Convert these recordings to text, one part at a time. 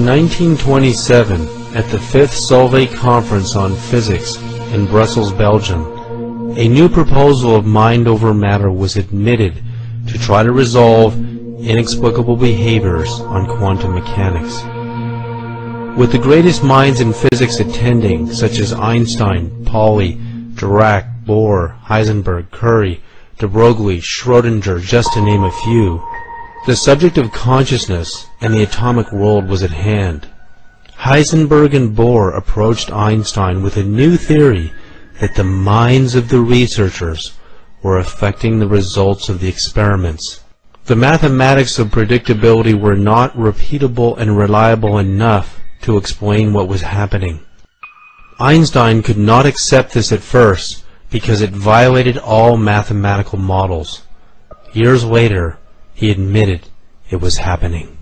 In 1927, at the 5th Solvay Conference on Physics in Brussels, Belgium, a new proposal of mind over matter was admitted to try to resolve inexplicable behaviors on quantum mechanics. With the greatest minds in physics attending, such as Einstein, Pauli, Dirac, Bohr, Heisenberg, Curie, de Broglie, Schrödinger, just to name a few, the subject of consciousness and the atomic world was at hand. Heisenberg and Bohr approached Einstein with a new theory that the minds of the researchers were affecting the results of the experiments. The mathematics of predictability were not repeatable and reliable enough to explain what was happening. Einstein could not accept this at first because it violated all mathematical models. Years later, he admitted it was happening.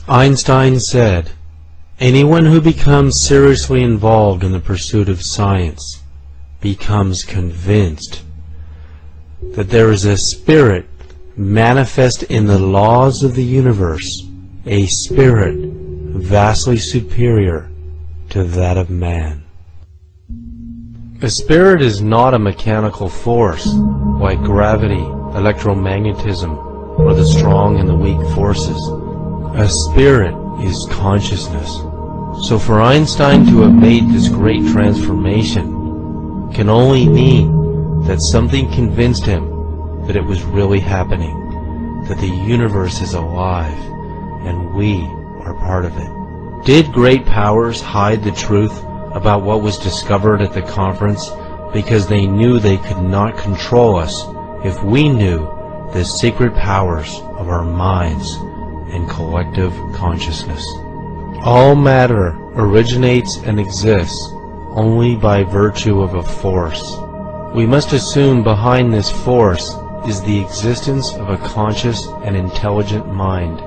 Einstein said, "Anyone who becomes seriously involved in the pursuit of science becomes convinced that there is a spirit manifest in the laws of the universe, a spirit vastly superior to that of man." A spirit is not a mechanical force like gravity, electromagnetism, or the strong and the weak forces. A spirit is consciousness. So for Einstein to have made this great transformation can only mean that something convinced him that it was really happening, that the universe is alive, and we are part of it. Did great powers hide the truth about what was discovered at the conference because they knew they could not control us if we knew the secret powers of our minds and collective consciousness? All matter originates and exists only by virtue of a force. We must assume behind this force is the existence of a conscious and intelligent mind.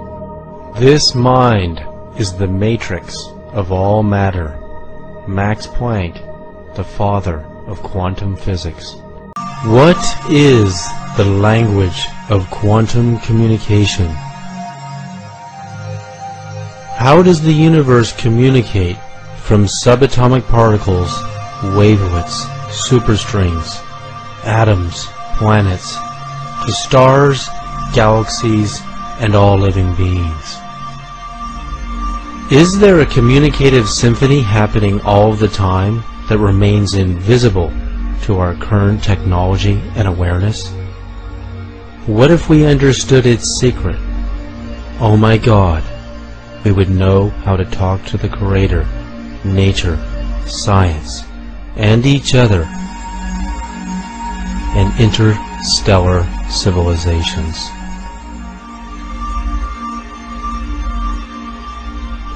This mind is the matrix of all matter. Max Planck, the father of quantum physics. What is the language of quantum communication? How does the universe communicate from subatomic particles, wavelets, superstrings, atoms, planets, to stars, galaxies, and all living beings? Is there a communicative symphony happening all the time that remains invisible to our current technology and awareness? What if we understood its secret? Oh my God, we would know how to talk to the Creator, nature, science, and each other, and interstellar civilizations.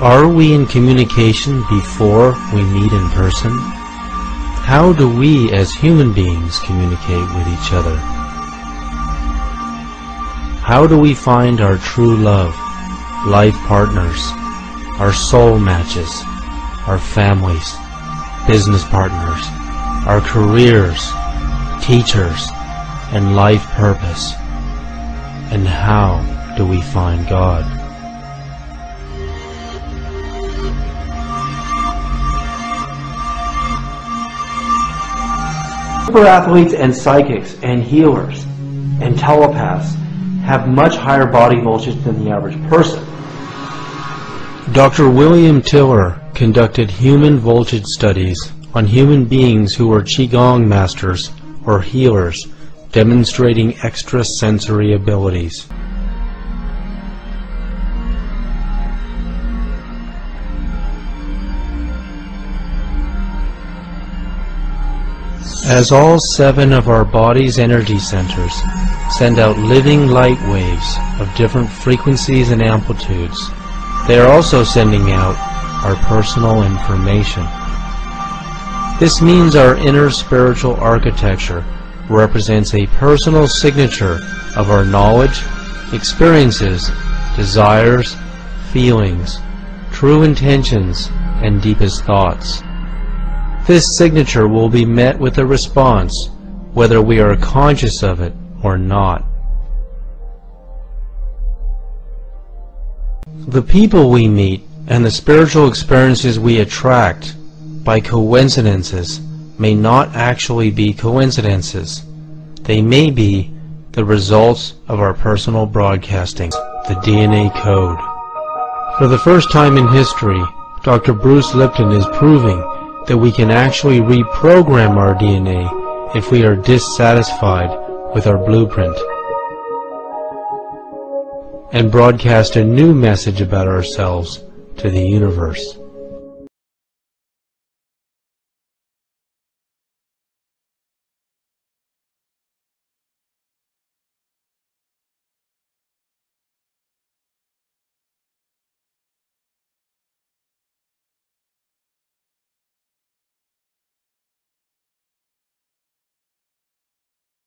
Are we in communication before we meet in person? How do we as human beings communicate with each other? How do we find our true love, life partners, our soul matches, our families, business partners, our careers, teachers, and life purpose? And how do we find God? Super athletes and psychics and healers and telepaths have much higher body voltage than the average person. Dr. William Tiller conducted human voltage studies on human beings who were Qigong masters or healers, demonstrating extrasensory abilities. As all 7 of our body's energy centers send out living light waves of different frequencies and amplitudes, they are also sending out our personal information. This means our inner spiritual architecture represents a personal signature of our knowledge, experiences, desires, feelings, true intentions, and deepest thoughts. This signature will be met with a response, whether we are conscious of it or not. The people we meet And the spiritual experiences we attract by coincidences may not actually be coincidences. They may be the results of our personal broadcasting, the DNA code. For the first time in history, Dr. Bruce Lipton is proving that we can actually reprogram our DNA if we are dissatisfied with our blueprint, and broadcast a new message about ourselves to the universe.